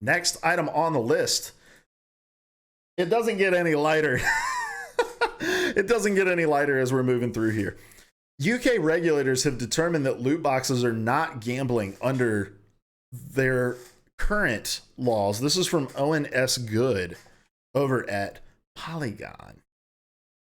Next item on the list. It doesn't get any lighter. It doesn't get any lighter as we're moving through here. UK regulators have determined that loot boxes are not gambling under their current laws. This is from Owen S. Good over at Polygon.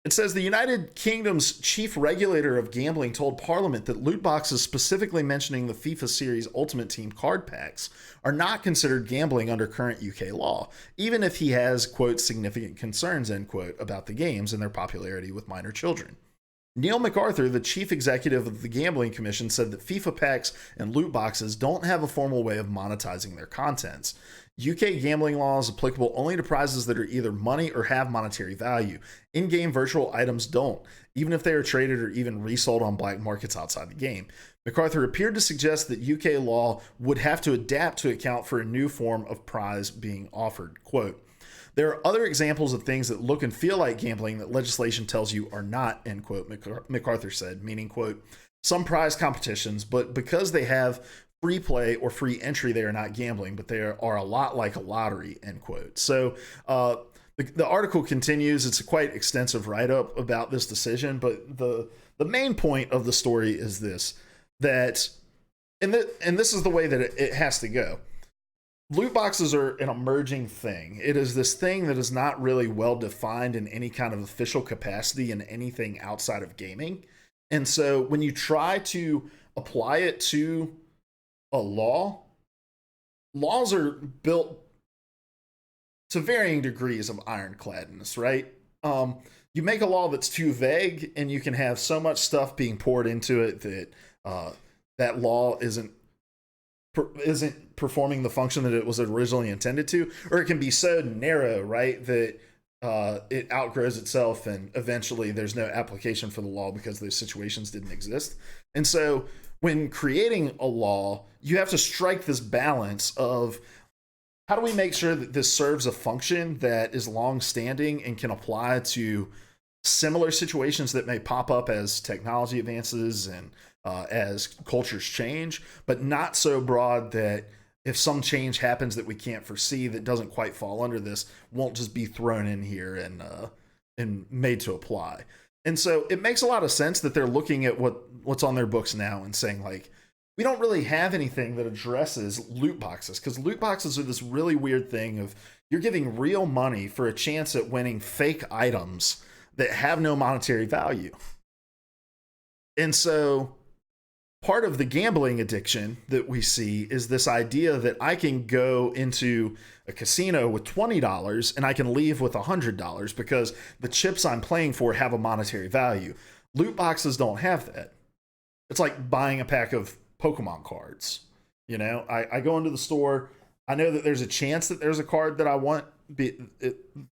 It says the United Kingdom's chief regulator of gambling told Parliament that loot boxes, specifically mentioning the FIFA Series Ultimate Team card packs, are not considered gambling under current UK law, even if he has, quote, significant concerns, end quote, about the games and their popularity with minor children. Neil MacArthur, the chief executive of the Gambling Commission, said that FIFA packs and loot boxes don't have a formal way of monetizing their contents. UK gambling law is applicable only to prizes that are either money or have monetary value. In-game virtual items don't, even if they are traded or even resold on black markets outside the game. MacArthur appeared to suggest that UK law would have to adapt to account for a new form of prize being offered. Quote, there are other examples of things that look and feel like gambling that legislation tells you are not, end quote, MacArthur said, meaning, quote, some prize competitions, but because they have free play or free entry, they are not gambling, but they are a lot like a lottery, end quote. So the article continues. It's a quite extensive write-up about this decision, but the main point of the story is this, that, and this is the way that it has to go. Loot boxes are an emerging thing. It is this thing that is not really well defined in any kind of official capacity in anything outside of gaming. And so when you try to apply it to a law, laws are built to varying degrees of ironcladness, right? You make a law that's too vague, and you can have so much stuff being poured into it that that law isn't performing the function that it was originally intended to, or it can be so narrow, right, that it outgrows itself and eventually there's no application for the law because those situations didn't exist. And so when creating a law, you have to strike this balance of how do we make sure that this serves a function that is long-standing and can apply to similar situations that may pop up as technology advances and as cultures change, but not so broad that if some change happens that we can't foresee that doesn't quite fall under this, won't just be thrown in here and made to apply. And so it makes a lot of sense that they're looking at what's on their books now and saying, like, we don't really have anything that addresses loot boxes, because loot boxes are this really weird thing of you're giving real money for a chance at winning fake items that have no monetary value. And so part of the gambling addiction that we see is this idea that I can go into a casino with $20 and I can leave with $100 because the chips I'm playing for have a monetary value. Loot boxes don't have that. It's like buying a pack of Pokemon cards. You know, I go into the store. I know that there's a chance that there's a card that I want, that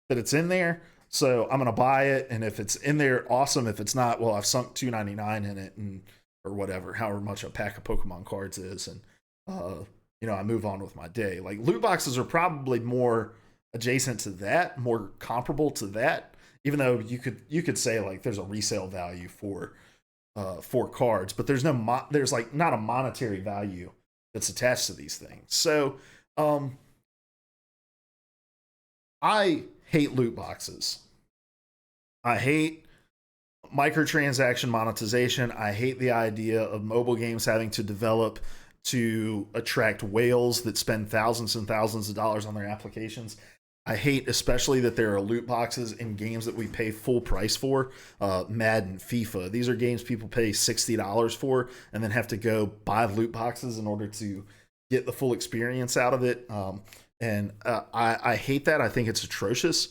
it's in there. So I'm going to buy it. And if it's in there, awesome. If it's not, well, I've sunk $2.99 in it, and or whatever, however much a pack of Pokemon cards is. And, I move on with my day. Like, loot boxes are probably more adjacent to that, more comparable to that, even though you could say, like, there's a resale value for cards, but there's there's like not a monetary value that's attached to these things. So, I hate loot boxes. I hate microtransaction monetization. I hate the idea of mobile games having to develop to attract whales that spend thousands and thousands of dollars on their applications. I hate especially that there are loot boxes in games that we pay full price for. Madden, FIFA. These are games people pay $60 for and then have to go buy loot boxes in order to get the full experience out of it. I hate that. I think it's atrocious.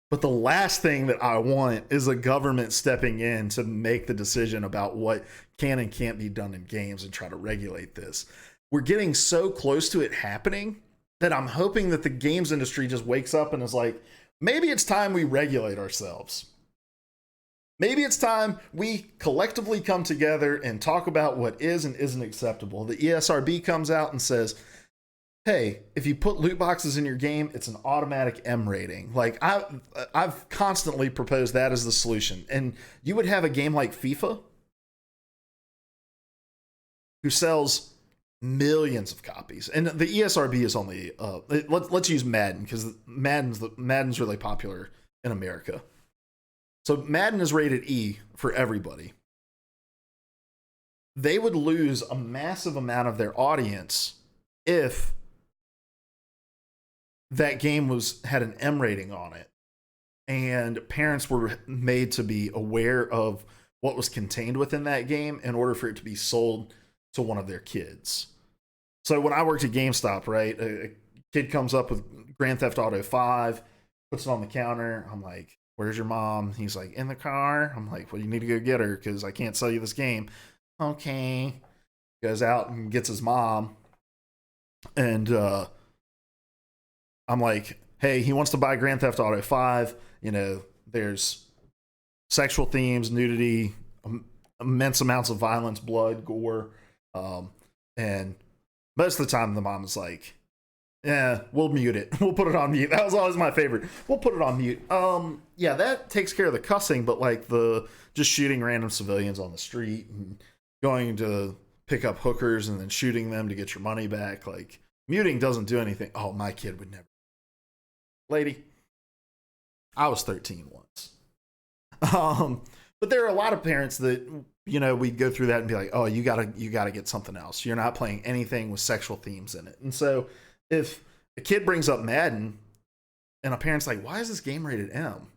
But the last thing that I want is a government stepping in to make the decision about what can and can't be done in games and try to regulate this. We're getting so close to it happening that I'm hoping that the games industry just wakes up and is like, maybe it's time we regulate ourselves. Maybe it's time we collectively come together and talk about what is and isn't acceptable. The ESRB comes out and says, hey, if you put loot boxes in your game, it's an automatic M rating. Like, I've constantly proposed that as the solution. And you would have a game like FIFA, who sells millions of copies. And the ESRB is only let's use Madden, because Madden's really popular in America. So Madden is rated E for everybody. They would lose a massive amount of their audience if that game had an M rating on it, and parents were made to be aware of what was contained within that game in order for it to be sold to one of their kids. So when I worked at GameStop, right, a kid comes up with Grand Theft Auto 5, puts it on the counter. I'm like, where's your mom? He's like, in the car. I'm like, well, you need to go get her because I can't sell you this game. Okay. Goes out and gets his mom. And I'm like, hey, he wants to buy Grand Theft Auto 5. You know, there's sexual themes, nudity, immense amounts of violence, blood, gore. And most of the time the mom is like, yeah, we'll mute it. We'll put it on mute. That was always my favorite. We'll put it on mute. Yeah, that takes care of the cussing, but like the just shooting random civilians on the street and going to pick up hookers and then shooting them to get your money back, like muting doesn't do anything. Oh, my kid would never. Lady, I was 13 once. But there are a lot of parents that, you know, we'd go through that and be like, oh, you gotta get something else. You're not playing anything with sexual themes in it. And so if a kid brings up Madden and a parent's like, why is this game rated M?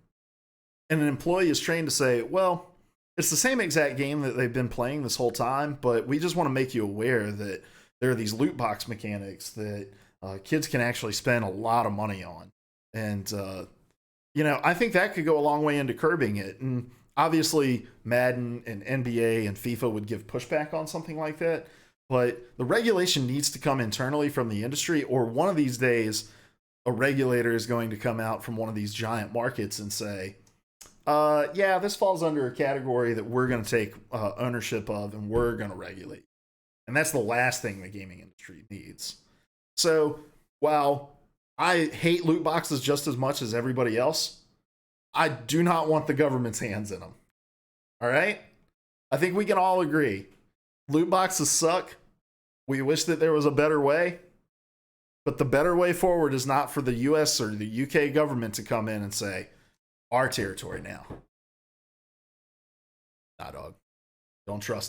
And an employee is trained to say, well, it's the same exact game that they've been playing this whole time, but we just want to make you aware that there are these loot box mechanics that kids can actually spend a lot of money on. And, you know, I think that could go a long way into curbing it. And obviously Madden and NBA and FIFA would give pushback on something like that. But the regulation needs to come internally from the industry, or one of these days, a regulator is going to come out from one of these giant markets and say, yeah, this falls under a category that we're going to take ownership of and we're going to regulate. And that's the last thing the gaming industry needs. So while I hate loot boxes just as much as everybody else, I do not want the government's hands in them. All right? I think we can all agree. Loot boxes suck. We wish that there was a better way. But the better way forward is not for the US or the UK government to come in and say, our territory now. Nah, dog. Don't trust them.